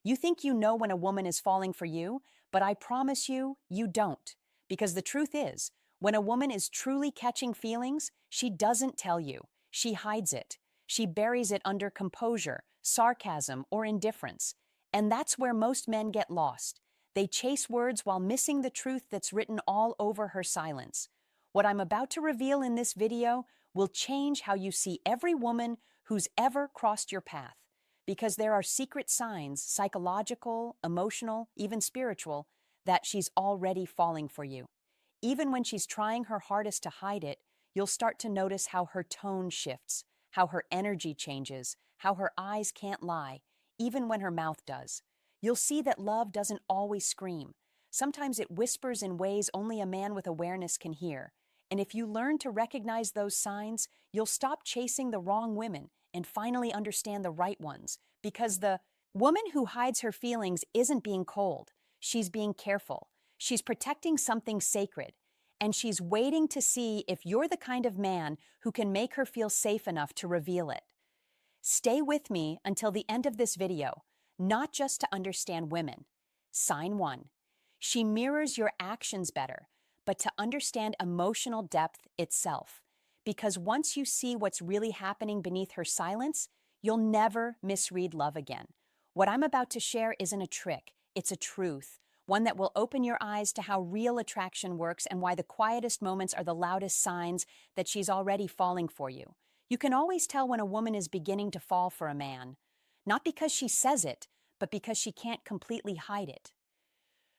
You think you know when a woman is falling for you, but I promise you, you don't. Because the truth is, when a woman is truly catching feelings, she doesn't tell you. She hides it. She buries it under composure, sarcasm, or indifference. And that's where most men get lost. They chase words while missing the truth that's written all over her silence. What I'm about to reveal in this video will change how you see every woman who's ever crossed your path. Because there are secret signs, psychological, emotional, even spiritual, that she's already falling for you. Even when she's trying her hardest to hide it, you'll start to notice how her tone shifts, how her energy changes, how her eyes can't lie, even when her mouth does. You'll see that love doesn't always scream. Sometimes it whispers in ways only a man with awareness can hear. And if you learn to recognize those signs, you'll stop chasing the wrong women and finally understand the right ones. Because the woman who hides her feelings isn't being cold. She's being careful. She's protecting something sacred. And she's waiting to see if you're the kind of man who can make her feel safe enough to reveal it. Stay with me until the end of this video, not just to understand women. Sign 1. She mirrors your actions better, but to understand emotional depth itself. Because once you see what's really happening beneath her silence, you'll never misread love again. What I'm about to share isn't a trick, it's a truth. One that will open your eyes to how real attraction works and why the quietest moments are the loudest signs that she's already falling for you. You can always tell when a woman is beginning to fall for a man, not because she says it, but because she can't completely hide it.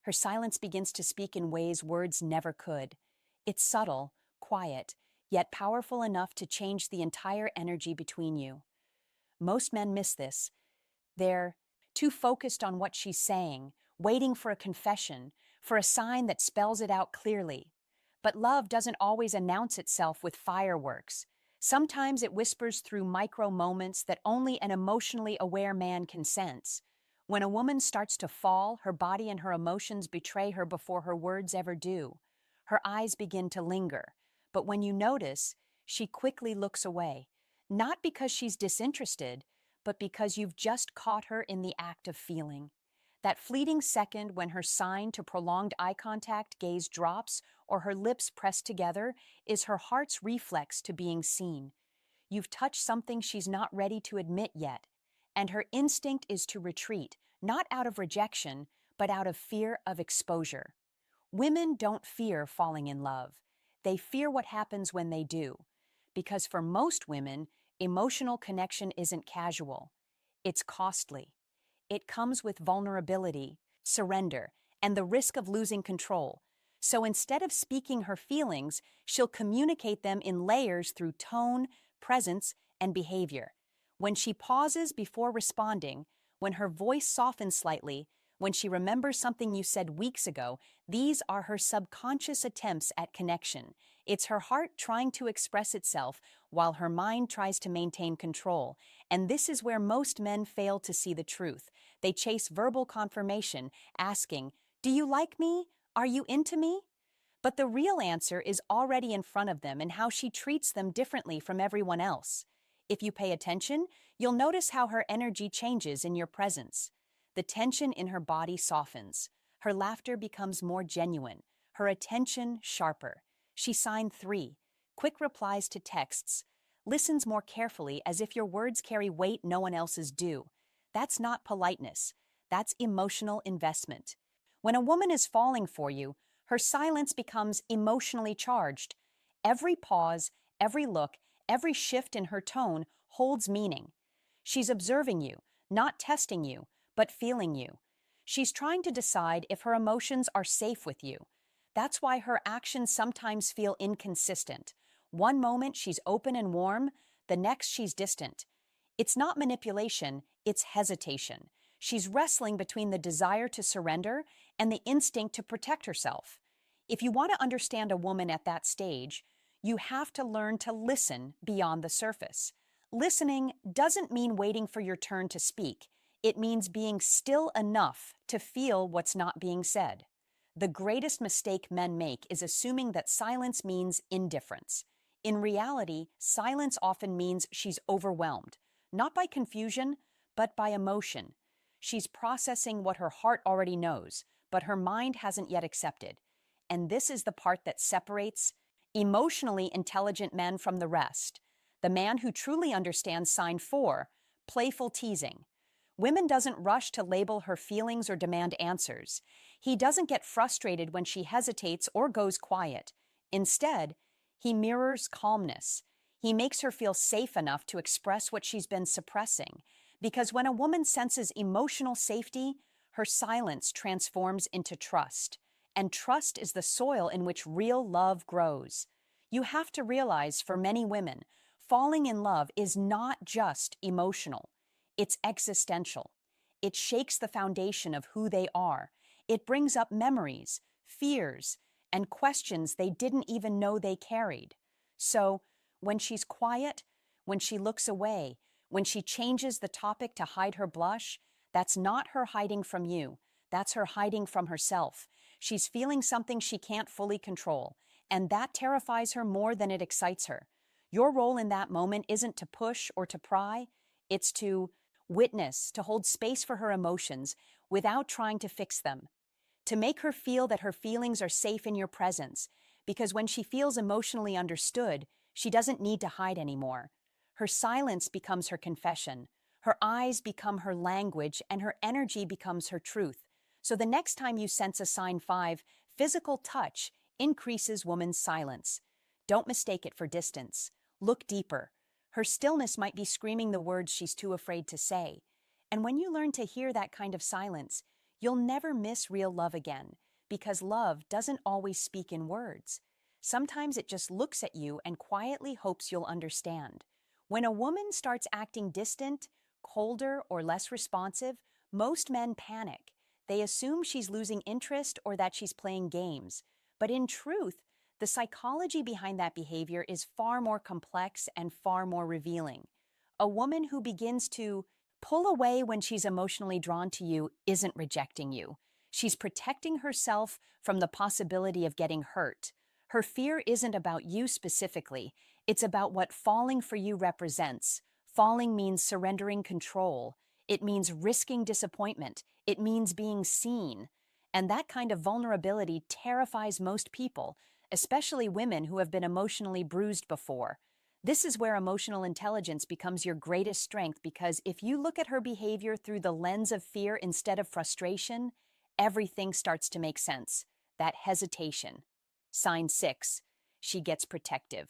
Her silence begins to speak in ways words never could. It's subtle, quiet, yet powerful enough to change the entire energy between you. Most men miss this. They're too focused on what she's saying, waiting for a confession, for a sign that spells it out clearly. But love doesn't always announce itself with fireworks. Sometimes it whispers through micro moments that only an emotionally aware man can sense. When a woman starts to fall, her body and her emotions betray her before her words ever do. Her eyes begin to linger, but when you notice, she quickly looks away. Not because she's disinterested, but because you've just caught her in the act of feeling. That fleeting second when her sign to prolonged eye contact gaze drops or her lips press together is her heart's reflex to being seen. You've touched something she's not ready to admit yet, and her instinct is to retreat, not out of rejection, but out of fear of exposure. Women don't fear falling in love. They fear what happens when they do. Because for most women, emotional connection isn't casual. It's costly. It comes with vulnerability, surrender, and the risk of losing control. So instead of speaking her feelings, she'll communicate them in layers through tone, presence, and behavior. When she pauses before responding, when her voice softens slightly, when she remembers something you said weeks ago, these are her subconscious attempts at connection. It's her heart trying to express itself while her mind tries to maintain control. And this is where most men fail to see the truth. They chase verbal confirmation, asking, "Do you like me? Are you into me?" But the real answer is already in front of them in how she treats them differently from everyone else. If you pay attention, you'll notice how her energy changes in your presence. The tension in her body softens. Her laughter becomes more genuine. Her attention sharper. She signed 3. Quick replies to texts. Listens more carefully as if your words carry weight no one else's do. That's not politeness. That's emotional investment. When a woman is falling for you, her silence becomes emotionally charged. Every pause, every look, every shift in her tone holds meaning. She's observing you, not testing you, but feeling you. She's trying to decide if her emotions are safe with you. That's why her actions sometimes feel inconsistent. One moment she's open and warm, the next she's distant. It's not manipulation, it's hesitation. She's wrestling between the desire to surrender and the instinct to protect herself. If you want to understand a woman at that stage, you have to learn to listen beyond the surface. Listening doesn't mean waiting for your turn to speak. It means being still enough to feel what's not being said. The greatest mistake men make is assuming that silence means indifference. In reality, silence often means she's overwhelmed, not by confusion, but by emotion. She's processing what her heart already knows, but her mind hasn't yet accepted. And this is the part that separates emotionally intelligent men from the rest. The man who truly understands sign 4, playful teasing. Women doesn't rush to label her feelings or demand answers. He doesn't get frustrated when she hesitates or goes quiet. Instead, he mirrors calmness. He makes her feel safe enough to express what she's been suppressing. Because when a woman senses emotional safety, her silence transforms into trust. And trust is the soil in which real love grows. You have to realize for many women, falling in love is not just emotional, it's existential. It shakes the foundation of who they are. It brings up memories, fears, and questions they didn't even know they carried. So, when she's quiet, when she looks away, when she changes the topic to hide her blush, that's not her hiding from you. That's her hiding from herself. She's feeling something she can't fully control, and that terrifies her more than it excites her. Your role in that moment isn't to push or to pry, it's to witness, to hold space for her emotions without trying to fix them, to make her feel that her feelings are safe in your presence, because when she feels emotionally understood, she doesn't need to hide anymore. Her silence becomes her confession, her eyes become her language, and her energy becomes her truth. So the next time you sense a sign 5, physical touch increases woman's silence. Don't mistake it for distance. Look deeper. Her stillness might be screaming the words she's too afraid to say. And when you learn to hear that kind of silence, you'll never miss real love again, because love doesn't always speak in words. Sometimes it just looks at you and quietly hopes you'll understand. When a woman starts acting distant, colder, or less responsive, most men panic. They assume she's losing interest or that she's playing games. But in truth, the psychology behind that behavior is far more complex and far more revealing. A woman who begins to pull away when she's emotionally drawn to you isn't rejecting you. She's protecting herself from the possibility of getting hurt. Her fear isn't about you specifically. It's about what falling for you represents. Falling means surrendering control. It means risking disappointment. It means being seen. And that kind of vulnerability terrifies most people, especially women who have been emotionally bruised before. This is where emotional intelligence becomes your greatest strength, because if you look at her behavior through the lens of fear instead of frustration, everything starts to make sense. That hesitation. Sign 6, she gets protective.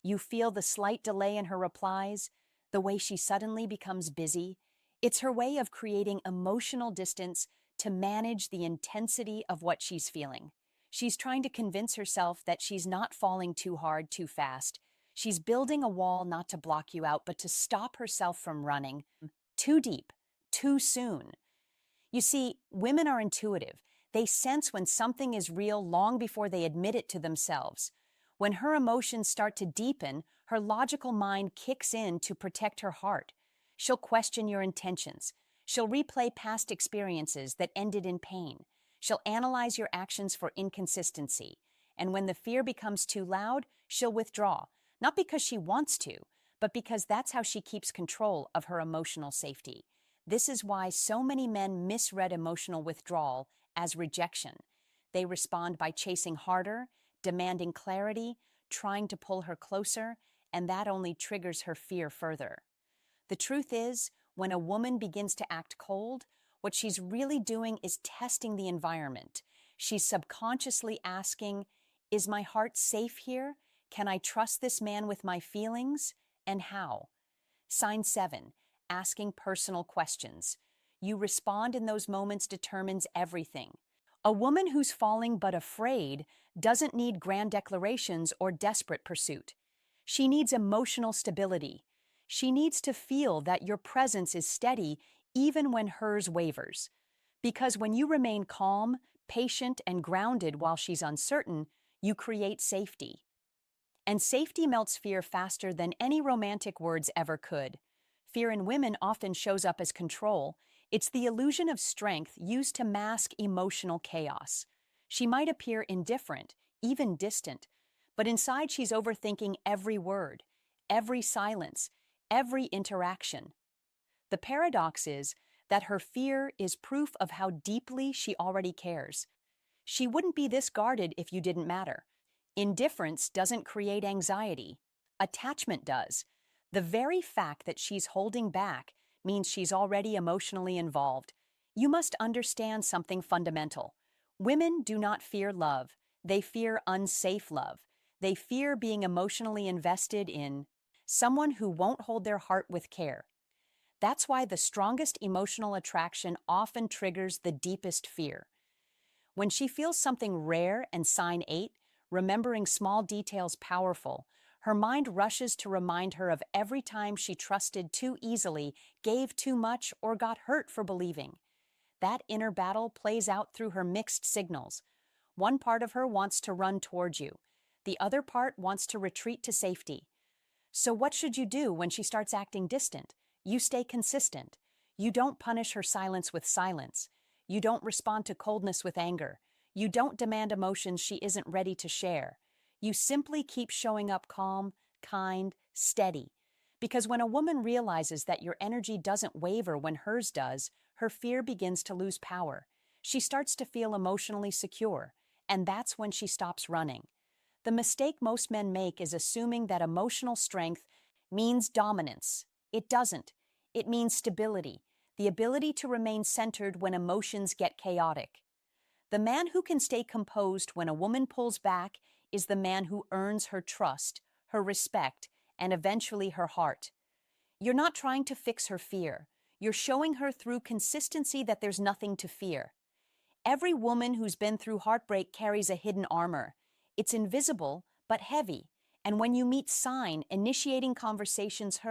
You feel the slight delay in her replies, the way she suddenly becomes busy. It's her way of creating emotional distance to manage the intensity of what she's feeling. She's trying to convince herself that she's not falling too hard, too fast. She's building a wall not to block you out, but to stop herself from running too deep, too soon. You see, women are intuitive. They sense when something is real long before they admit it to themselves. When her emotions start to deepen, her logical mind kicks in to protect her heart. She'll question your intentions. She'll replay past experiences that ended in pain. She'll analyze your actions for inconsistency. And when the fear becomes too loud, she'll withdraw, not because she wants to, but because that's how she keeps control of her emotional safety. This is why so many men misread emotional withdrawal as rejection. They respond by chasing harder, demanding clarity, trying to pull her closer, and that only triggers her fear further. The truth is, when a woman begins to act cold, what she's really doing is testing the environment. She's subconsciously asking, is my heart safe here? Can I trust this man with my feelings? And how? Sign 7, asking personal questions. You respond in those moments determines everything. A woman who's falling but afraid doesn't need grand declarations or desperate pursuit. She needs emotional stability. She needs to feel that your presence is steady even when hers wavers. Because when you remain calm, patient, and grounded while she's uncertain, you create safety. And safety melts fear faster than any romantic words ever could. Fear in women often shows up as control. It's the illusion of strength used to mask emotional chaos. She might appear indifferent, even distant, but inside she's overthinking every word, every silence, every interaction. The paradox is that her fear is proof of how deeply she already cares. She wouldn't be this guarded if you didn't matter. Indifference doesn't create anxiety. Attachment does. The very fact that she's holding back means she's already emotionally involved. You must understand something fundamental. Women do not fear love. They fear unsafe love. They fear being emotionally invested in someone who won't hold their heart with care. That's why the strongest emotional attraction often triggers the deepest fear. When she feels something rare and sign 8, remembering small details powerful, her mind rushes to remind her of every time she trusted too easily, gave too much, or got hurt for believing. That inner battle plays out through her mixed signals. One part of her wants to run towards you. The other part wants to retreat to safety. So what should you do when she starts acting distant? You stay consistent. You don't punish her silence with silence. You don't respond to coldness with anger. You don't demand emotions she isn't ready to share. You simply keep showing up calm, kind, steady. Because when a woman realizes that your energy doesn't waver when hers does, her fear begins to lose power. She starts to feel emotionally secure, and that's when she stops running. The mistake most men make is assuming that emotional strength means dominance. It doesn't. It means stability, the ability to remain centered when emotions get chaotic. The man who can stay composed when a woman pulls back is the man who earns her trust, her respect, and eventually her heart. You're not trying to fix her fear. You're showing her through consistency that there's nothing to fear. Every woman who's been through heartbreak carries a hidden armor. It's invisible, but heavy. And when you meet sign initiating conversations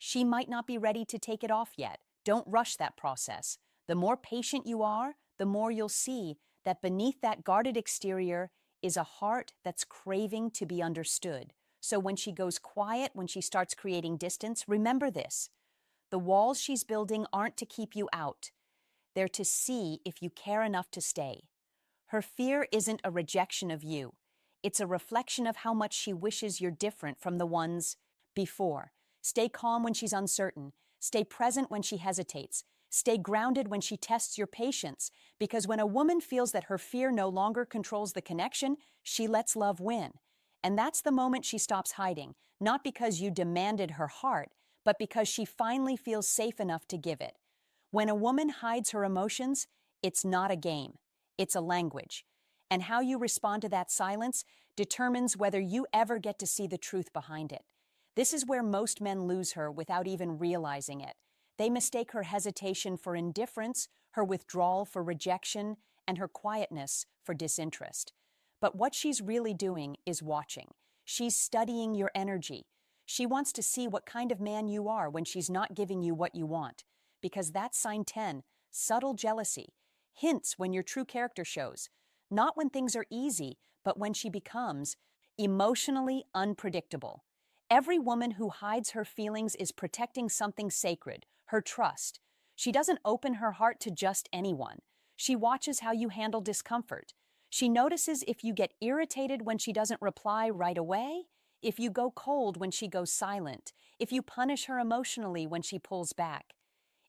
she might not be ready to take it off yet. Don't rush that process. The more patient you are, the more you'll see that beneath that guarded exterior is a heart that's craving to be understood. So when she goes quiet, when she starts creating distance, remember this. The walls she's building aren't to keep you out. They're to see if you care enough to stay. Her fear isn't a rejection of you. It's a reflection of how much she wishes you're different from the ones before. Stay calm when she's uncertain. Stay present when she hesitates. Stay grounded when she tests your patience. Because when a woman feels that her fear no longer controls the connection, she lets love win. And that's the moment she stops hiding, not because you demanded her heart, but because she finally feels safe enough to give it. When a woman hides her emotions, it's not a game. It's a language. And how you respond to that silence determines whether you ever get to see the truth behind it. This is where most men lose her without even realizing it. They mistake her hesitation for indifference, her withdrawal for rejection, and her quietness for disinterest. But what she's really doing is watching. She's studying your energy. She wants to see what kind of man you are when she's not giving you what you want. Because that's sign 10, subtle jealousy. Hints when your true character shows. Not when things are easy, but when she becomes emotionally unpredictable. Every woman who hides her feelings is protecting something sacred, her trust. She doesn't open her heart to just anyone. She watches how you handle discomfort. She notices if you get irritated when she doesn't reply right away, if you go cold when she goes silent, if you punish her emotionally when she pulls back.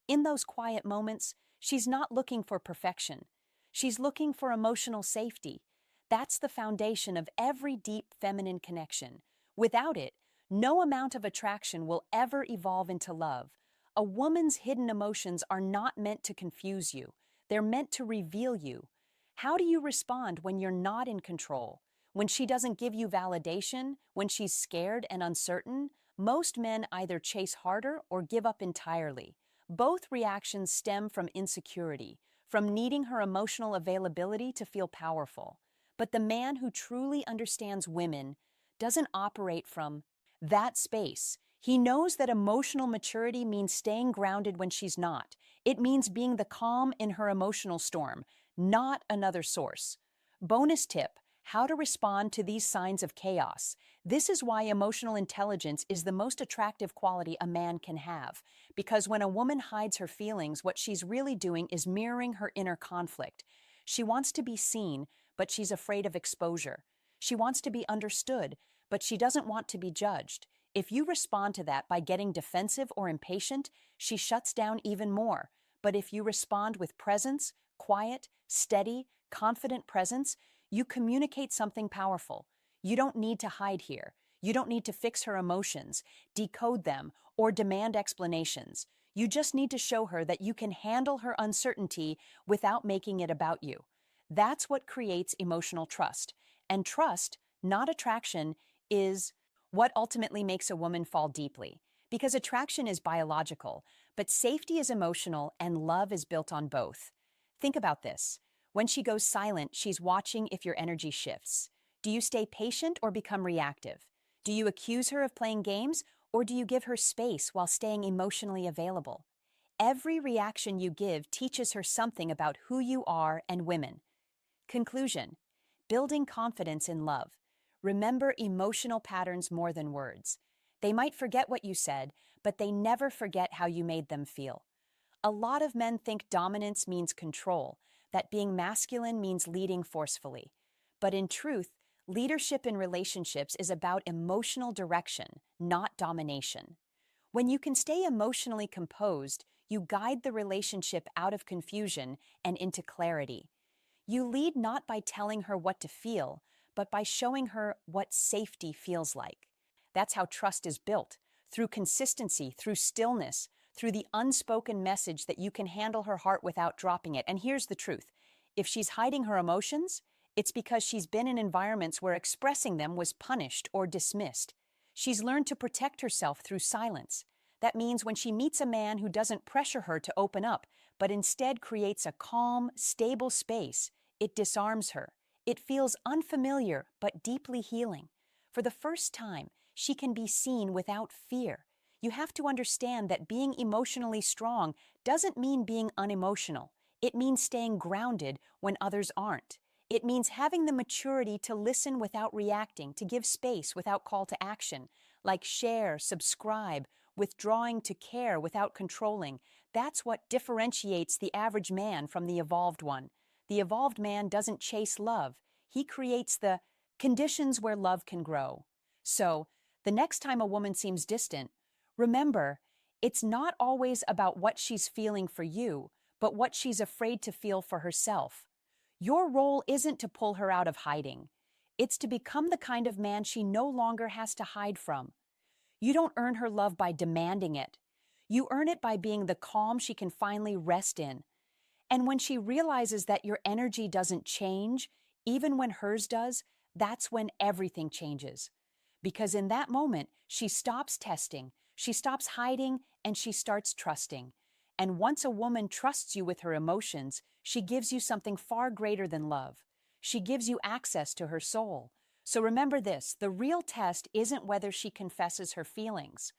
In those quiet moments, she's not looking for perfection. She's looking for emotional safety. That's the foundation of every deep feminine connection. Without it, no amount of attraction will ever evolve into love. A woman's hidden emotions are not meant to confuse you. They're meant to reveal you. How do you respond when you're not in control? When she doesn't give you validation? When she's scared and uncertain? Most men either chase harder or give up entirely. Both reactions stem from insecurity, from needing her emotional availability to feel powerful. But the man who truly understands women doesn't operate from that space. He knows that emotional maturity means staying grounded when she's not. It means being the calm in her emotional storm, not another source. Bonus tip: how to respond to these signs of chaos. This is why emotional intelligence is the most attractive quality a man can have. Because when a woman hides her feelings, what she's really doing is mirroring her inner conflict. She wants to be seen, but she's afraid of exposure. She wants to be understood, but she doesn't want to be judged. If you respond to that by getting defensive or impatient, she shuts down even more. But if you respond with presence, quiet, steady, confident presence, you communicate something powerful. You don't need to hide here. You don't need to fix her emotions, decode them, or demand explanations. You just need to show her that you can handle her uncertainty without making it about you. That's what creates emotional trust. And trust, not attraction, is what ultimately makes a woman fall deeply. Because attraction is biological, but safety is emotional and love is built on both. Think about this. When she goes silent, she's watching if your energy shifts. Do you stay patient or become reactive? Do you accuse her of playing games or do you give her space while staying emotionally available? Every reaction you give teaches her something about who you are and women. Conclusion: building confidence in love. Remember emotional patterns more than words. They might forget what you said, but they never forget how you made them feel. A lot of men think dominance means control, that being masculine means leading forcefully. But in truth, leadership in relationships is about emotional direction, not domination. When you can stay emotionally composed, you guide the relationship out of confusion and into clarity. You lead not by telling her what to feel, but by showing her what safety feels like. That's how trust is built, through consistency, through stillness, through the unspoken message that you can handle her heart without dropping it. And here's the truth. If she's hiding her emotions, it's because she's been in environments where expressing them was punished or dismissed. She's learned to protect herself through silence. That means when she meets a man who doesn't pressure her to open up, but instead creates a calm, stable space, it disarms her. It feels unfamiliar but deeply healing. For the first time, she can be seen without fear. You have to understand that being emotionally strong doesn't mean being unemotional. It means staying grounded when others aren't. It means having the maturity to listen without reacting, to give space without call to action, like share, subscribe, withdrawing to care without controlling. That's what differentiates the average man from the evolved one. The evolved man doesn't chase love. He creates the conditions where love can grow. So, the next time a woman seems distant, remember, it's not always about what she's feeling for you, but what she's afraid to feel for herself. Your role isn't to pull her out of hiding. It's to become the kind of man she no longer has to hide from. You don't earn her love by demanding it. You earn it by being the calm she can finally rest in. And when she realizes that your energy doesn't change, even when hers does, that's when everything changes. Because in that moment, she stops testing, she stops hiding, and she starts trusting. And once a woman trusts you with her emotions, she gives you something far greater than love. She gives you access to her soul. So remember this, the real test isn't whether she confesses her feelings.